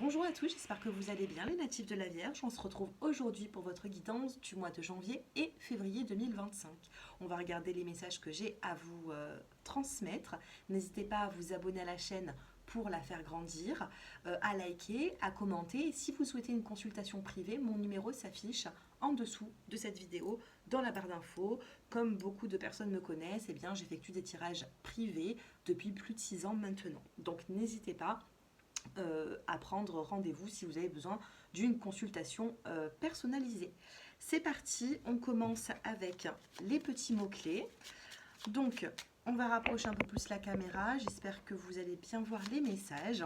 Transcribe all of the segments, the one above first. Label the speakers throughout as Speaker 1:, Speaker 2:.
Speaker 1: Bonjour à tous, j'espère que vous allez bien les natifs de la Vierge. On se retrouve aujourd'hui pour votre guidance du mois de janvier et février 2025. On va regarder les messages que j'ai à vous transmettre. N'hésitez pas à vous abonner à la chaîne pour la faire grandir, à liker, à commenter. Et si vous souhaitez une consultation privée, mon numéro s'affiche en dessous de cette vidéo dans la barre d'infos. Comme beaucoup de personnes me connaissent, eh bien, j'effectue des tirages privés depuis plus de 6 ans maintenant. Donc n'hésitez pas à prendre rendez-vous si vous avez besoin d'une consultation personnalisée. C'est parti, on commence avec les petits mots-clés. Donc, on va rapprocher un peu plus la caméra. J'espère que vous allez bien voir les messages.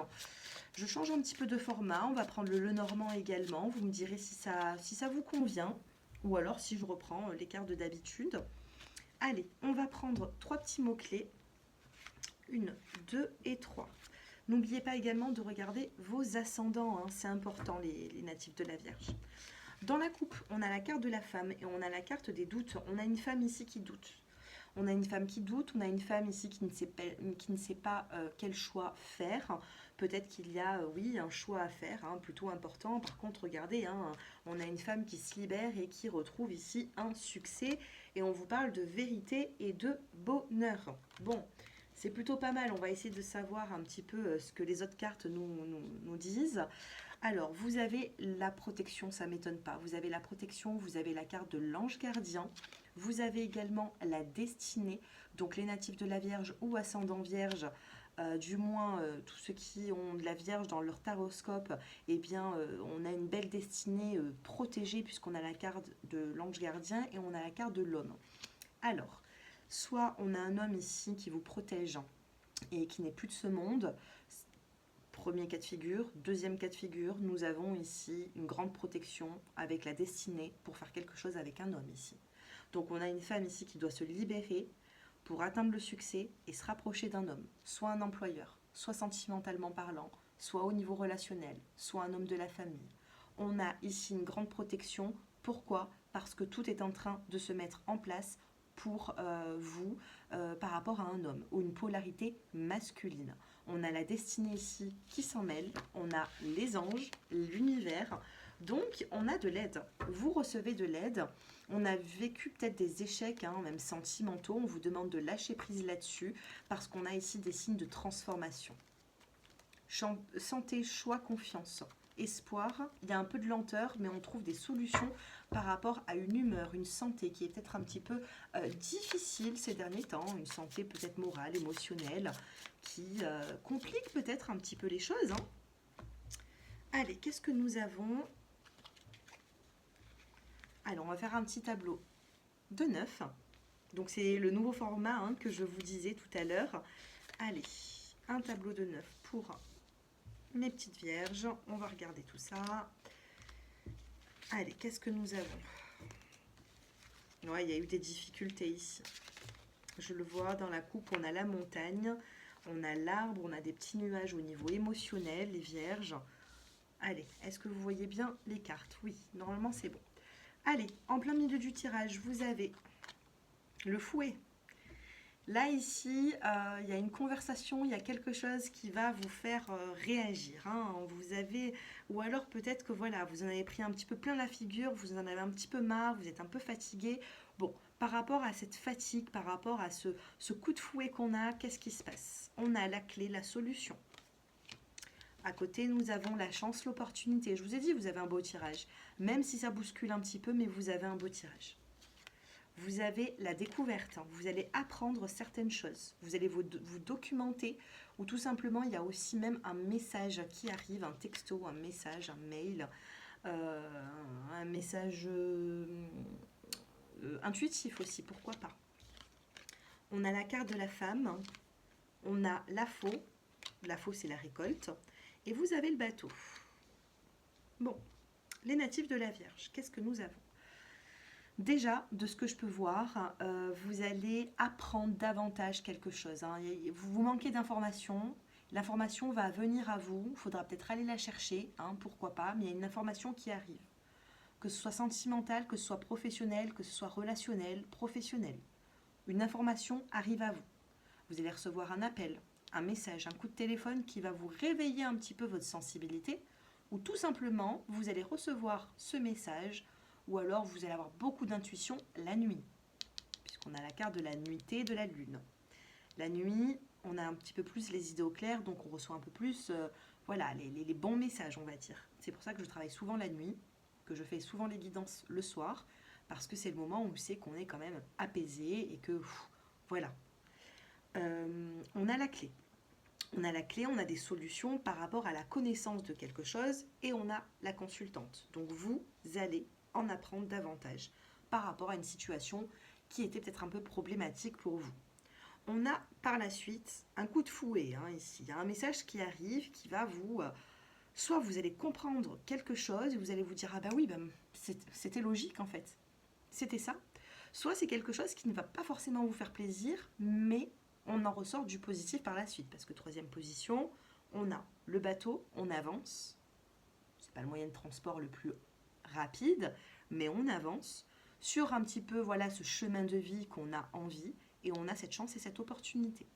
Speaker 1: Je change un petit peu de format. On va prendre le Lenormand également. Vous me direz si ça vous convient ou alors si je reprends les cartes de d'habitude. Allez, on va prendre 3 petits mots-clés. 1, 2 et 3. N'oubliez pas également de regarder vos ascendants, hein, c'est important les natifs de la Vierge. Dans la coupe, on a la carte de la femme et on a la carte des doutes. On a une femme ici qui doute. On a une femme qui doute, on a une femme ici qui ne sait pas quel choix faire. Peut-être qu'il y a, oui, un choix à faire, hein, plutôt important. Par contre, regardez, hein, on a une femme qui se libère et qui retrouve ici un succès. Et on vous parle de vérité et de bonheur. Bon, c'est plutôt pas mal. On va essayer de savoir un petit peu ce que les autres cartes nous disent. Alors, vous avez la protection, ça ne m'étonne pas. Vous avez la protection, vous avez la carte de l'ange gardien. Vous avez également la destinée. Donc, les natifs de la Vierge ou ascendant Vierge, du moins tous ceux qui ont de la Vierge dans leur taroscope, eh bien, on a une belle destinée protégée puisqu'on a la carte de l'ange gardien et on a la carte de l'homme. Alors, soit on a un homme ici qui vous protège et qui n'est plus de ce monde. Premier cas de figure. Deuxième cas de figure, nous avons ici une grande protection avec la destinée pour faire quelque chose avec un homme ici. Donc on a une femme ici qui doit se libérer pour atteindre le succès et se rapprocher d'un homme. Soit un employeur, soit sentimentalement parlant, soit au niveau relationnel, soit un homme de la famille. On a ici une grande protection. Pourquoi ? Parce que tout est en train de se mettre en place pour vous par rapport à un homme ou une polarité masculine. On a la destinée ici qui s'en mêle, on a les anges, l'univers, donc on a de l'aide. Vous recevez de l'aide, on a vécu peut-être des échecs, hein, même sentimentaux, on vous demande de lâcher prise là-dessus parce qu'on a ici des signes de transformation. Santé, choix, confiance. Espoir, il y a un peu de lenteur, mais on trouve des solutions par rapport à une humeur, une santé qui est peut-être un petit peu difficile ces derniers temps, une santé peut-être morale, émotionnelle, qui complique peut-être un petit peu les choses. Hein. Allez, qu'est-ce que nous avons? Alors, on va faire un petit tableau de 9. Donc, c'est le nouveau format hein, que je vous disais tout à l'heure. Allez, un tableau de 9 pour mes petites vierges, on va regarder tout ça. Allez, qu'est-ce que nous avons? Ouais, il y a eu des difficultés ici. Je le vois dans la coupe, on a la montagne, on a l'arbre, on a des petits nuages au niveau émotionnel, les vierges. Allez, est-ce que vous voyez bien les cartes? Oui, normalement c'est bon. Allez, en plein milieu du tirage, vous avez le fouet. Là, ici, il y a une conversation, il y a quelque chose qui va vous faire réagir. Hein. Vous avez, ou alors peut-être que voilà, vous en avez pris un petit peu plein la figure, vous en avez un petit peu marre, vous êtes un peu fatigué. Bon, par rapport à cette fatigue, par rapport à ce coup de fouet qu'on a, qu'est-ce qui se passe? On a la clé, la solution. À côté, nous avons la chance, l'opportunité. Je vous ai dit, vous avez un beau tirage. Même si ça bouscule un petit peu, mais vous avez un beau tirage. Vous avez la découverte, hein. Vous allez apprendre certaines choses, vous allez vous documenter ou tout simplement il y a aussi même un message qui arrive, un texto, un message, un mail, un message intuitif aussi, pourquoi pas. On a la carte de la femme, on a la faux c'est la récolte, et vous avez le bateau. Bon, les natifs de la Vierge, qu'est-ce que nous avons? Déjà, de ce que je peux voir, vous allez apprendre davantage quelque chose. Hein. Vous manquez d'informations. L'information va venir à vous. Il faudra peut-être aller la chercher, hein, pourquoi pas. Mais il y a une information qui arrive. Que ce soit sentimental, que ce soit professionnel, que ce soit relationnel, professionnel. Une information arrive à vous. Vous allez recevoir un appel, un message, un coup de téléphone qui va vous réveiller un petit peu votre sensibilité ou tout simplement, vous allez recevoir ce message, ou alors vous allez avoir beaucoup d'intuition la nuit, puisqu'on a la carte de la nuitée de la lune. La nuit, on a un petit peu plus les idées au clair, donc on reçoit un peu plus voilà, les bons messages, on va dire. C'est pour ça que je travaille souvent la nuit, que je fais souvent les guidances le soir, parce que c'est le moment où on sait qu'on est quand même apaisé et que, voilà. On a la clé. On a la clé, on a des solutions par rapport à la connaissance de quelque chose et on a la consultante. Donc vous allez en apprendre davantage par rapport à une situation qui était peut-être un peu problématique pour vous. On a par la suite un coup de fouet ici. Il y a un message qui arrive qui va vous... soit vous allez comprendre quelque chose et vous allez vous dire « Ah bah oui, c'était logique en fait. C'était ça. » Soit c'est quelque chose qui ne va pas forcément vous faire plaisir, mais on en ressort du positif par la suite. Parce que troisième position, on a le bateau, on avance. C'est pas le moyen de transport le plus rapide, mais on avance sur un petit peu voilà ce chemin de vie qu'on a envie et on a cette chance et cette opportunité.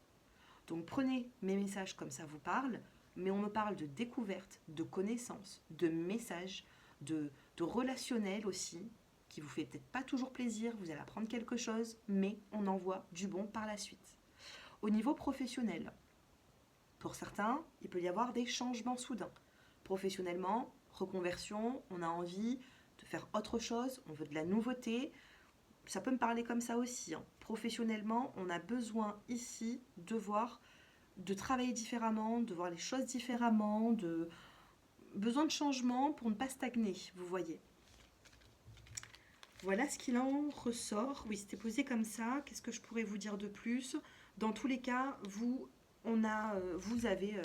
Speaker 1: Donc prenez mes messages comme ça vous parle, mais on me parle de découverte, de connaissances, de messages, de relationnel aussi, qui vous fait peut-être pas toujours plaisir, vous allez apprendre quelque chose, mais on en voit du bon par la suite. Au niveau professionnel, pour certains, il peut y avoir des changements soudains. Professionnellement, reconversion, on a envie de faire autre chose, on veut de la nouveauté. Ça peut me parler comme ça aussi. Professionnellement, on a besoin ici de travailler différemment, de voir les choses différemment, besoin de changement pour ne pas stagner, vous voyez. Voilà ce qu'il en ressort. Oui, c'était posé comme ça. Qu'est-ce que je pourrais vous dire de plus? Dans tous les cas, vous avez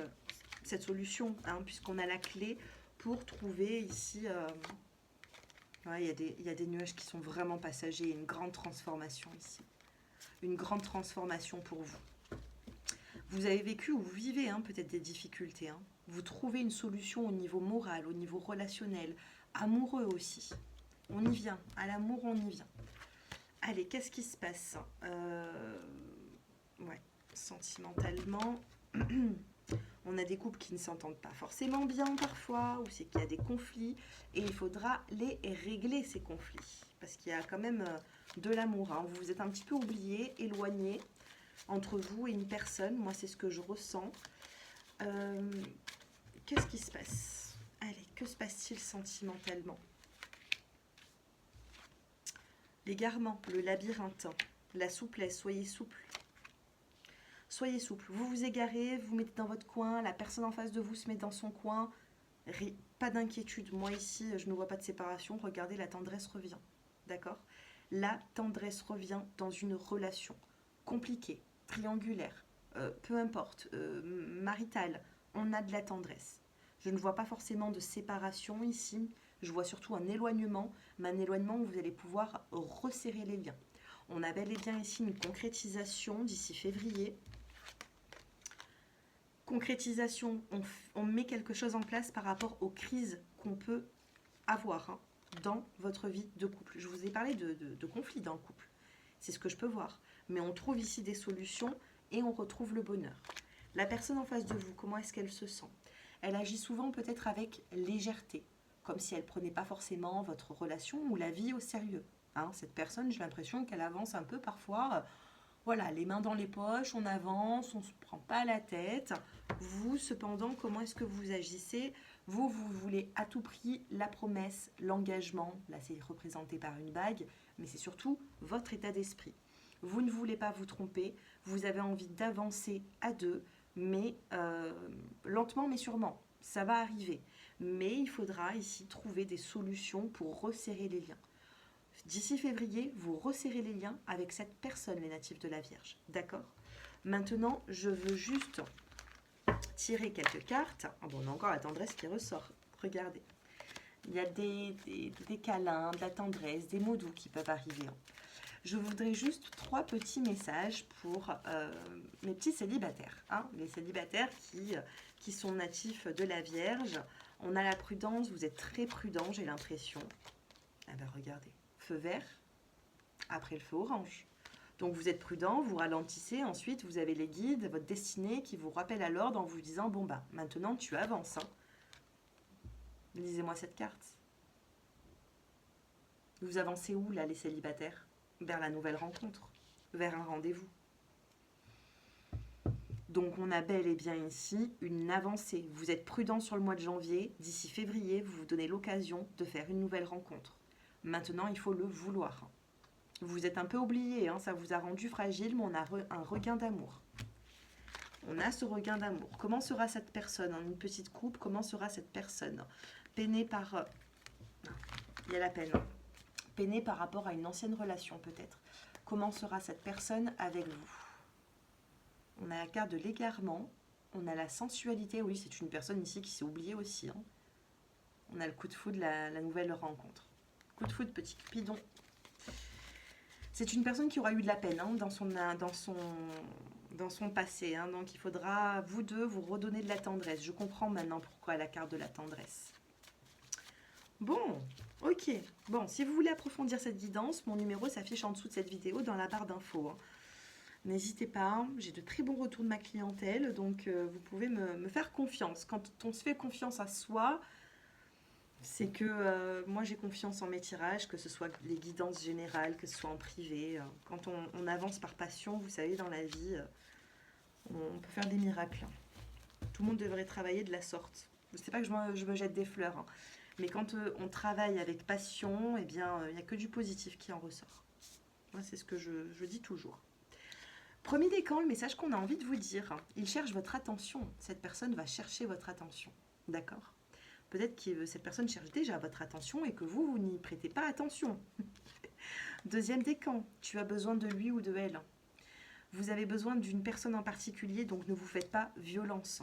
Speaker 1: cette solution, puisqu'on a la clé pour trouver ici... ouais, il y a des nuages qui sont vraiment passagers. Une grande transformation ici. Une grande transformation pour vous. Vous avez vécu ou vous vivez peut-être des difficultés. Vous trouvez une solution au niveau moral, au niveau relationnel, amoureux aussi. On y vient. À l'amour, on y vient. Allez, qu'est-ce qui se passe ouais, sentimentalement, on a des couples qui ne s'entendent pas forcément bien parfois, ou c'est qu'il y a des conflits, et il faudra les régler ces conflits, parce qu'il y a quand même de l'amour. Vous vous êtes un petit peu oublié, éloigné entre vous et une personne. Moi, c'est ce que je ressens. Qu'est-ce qui se passe? Allez, que se passe-t-il sentimentalement? L'égarement, le labyrinthe, la souplesse, soyez souple. Soyez souple. Vous vous égarez, vous mettez dans votre coin, la personne en face de vous se met dans son coin. Pas d'inquiétude. Moi ici, je ne vois pas de séparation. Regardez, la tendresse revient. D'accord? La tendresse revient dans une relation compliquée, triangulaire, peu importe, maritale. On a de la tendresse. Je ne vois pas forcément de séparation ici. Je vois surtout un éloignement, mais un éloignement où vous allez pouvoir resserrer les liens. On a bel et bien ici une concrétisation d'ici février. Concrétisation, on met quelque chose en place par rapport aux crises qu'on peut avoir dans votre vie de couple. Je vous ai parlé de conflits dans le couple. C'est ce que je peux voir. Mais on trouve ici des solutions et on retrouve le bonheur. La personne en face de vous, comment est-ce qu'elle se sent? Elle agit souvent peut-être avec légèreté, comme si elle ne prenait pas forcément votre relation ou la vie au sérieux. Cette personne, j'ai l'impression qu'elle avance un peu parfois, voilà, les mains dans les poches, on avance, on ne se prend pas la tête. Vous, cependant, comment est-ce que vous agissez? Vous voulez à tout prix la promesse, l'engagement. Là, c'est représenté par une bague, mais c'est surtout votre état d'esprit. Vous ne voulez pas vous tromper, vous avez envie d'avancer à deux, mais lentement mais sûrement, ça va arriver. Mais il faudra ici trouver des solutions pour resserrer les liens. D'ici février, vous resserrez les liens avec cette personne, les natifs de la Vierge. D'accord? Maintenant, je veux juste tirer quelques cartes. On a encore la tendresse qui ressort. Regardez. Il y a des câlins, de la tendresse, des mots doux qui peuvent arriver. Je voudrais juste 3 petits messages pour mes petits célibataires. Les célibataires qui sont natifs de la Vierge. On a la prudence, vous êtes très prudent, j'ai l'impression. Ah ben regardez. Feu vert, après le feu orange. Donc vous êtes prudent, vous ralentissez, ensuite vous avez les guides, votre destinée qui vous rappelle à l'ordre en vous disant « Bon maintenant tu avances. Lisez-moi cette carte. Vous avancez où, là, les célibataires? Vers la nouvelle rencontre, vers un rendez-vous. Donc, on a bel et bien ici une avancée. Vous êtes prudent sur le mois de janvier. D'ici février, vous vous donnez l'occasion de faire une nouvelle rencontre. Maintenant, il faut le vouloir. Vous êtes un peu oublié, hein, ça vous a rendu fragile, mais on a un regain d'amour. On a ce regain d'amour. Comment sera cette personne? Une petite coupe, comment sera cette personne? Peinée par... il y a la peine. Peinée par rapport à une ancienne relation, peut-être. Comment sera cette personne avec vous? On a la carte de l'égarement. On a la sensualité. Oui, c'est une personne ici qui s'est oubliée aussi. Hein. On a le coup de foudre, la nouvelle rencontre. Coup de foudre, petit Cupidon. C'est une personne qui aura eu de la peine hein, dans son passé. Hein. Donc, il faudra, vous deux, vous redonner de la tendresse. Je comprends maintenant pourquoi la carte de la tendresse. Bon, ok. Bon, si vous voulez approfondir cette guidance, mon numéro s'affiche en dessous de cette vidéo dans la barre d'infos. Hein. N'hésitez pas, j'ai de très bons retours de ma clientèle, donc vous pouvez me faire confiance. Quand on se fait confiance à soi, c'est que moi j'ai confiance en mes tirages, que ce soit les guidances générales, que ce soit en privé. Quand on avance par passion, vous savez, dans la vie, on peut faire des miracles. Tout le monde devrait travailler de la sorte. Je ne sais pas que je me jette des fleurs, hein, mais quand on travaille avec passion, eh bien, il n'y a que du positif qui en ressort. Moi, c'est ce que je dis toujours. Premier décan, le message qu'on a envie de vous dire, il cherche votre attention. Cette personne va chercher votre attention. D'accord? Peut-être que cette personne cherche déjà votre attention et que vous n'y prêtez pas attention. Deuxième décan, tu as besoin de lui ou de elle. Vous avez besoin d'une personne en particulier, donc ne vous faites pas violence.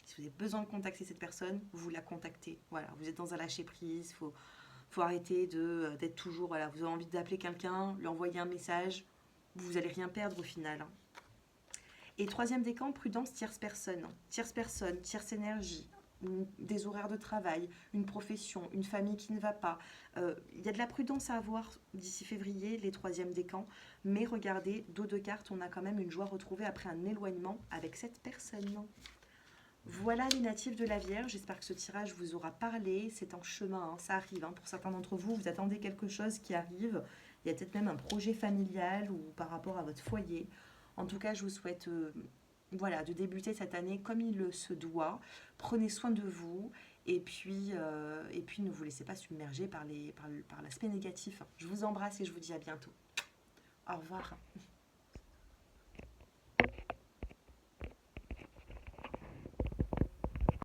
Speaker 1: Si vous avez besoin de contacter cette personne, vous la contactez. Voilà, vous êtes dans un lâcher-prise, faut arrêter d'être toujours... Voilà, vous avez envie d'appeler quelqu'un, lui envoyer un message, vous n'allez rien perdre au final. Hein. Et troisième décan, prudence tierce personne. Tierce personne, tierce énergie, des horaires de travail, une profession, une famille qui ne va pas. Il y a de la prudence à avoir d'ici février, les troisièmes décans. Mais regardez, dos de cartes, on a quand même une joie retrouvée après un éloignement avec cette personne. Voilà les natifs de la Vierge, j'espère que ce tirage vous aura parlé, c'est en chemin, hein, ça arrive. Hein. Pour certains d'entre vous, vous attendez quelque chose qui arrive, il y a peut-être même un projet familial ou par rapport à votre foyer. En tout cas, je vous souhaite voilà, de débuter cette année comme il se doit. Prenez soin de vous et puis ne vous laissez pas submerger par l'aspect négatif. Je vous embrasse et je vous dis à bientôt. Au revoir.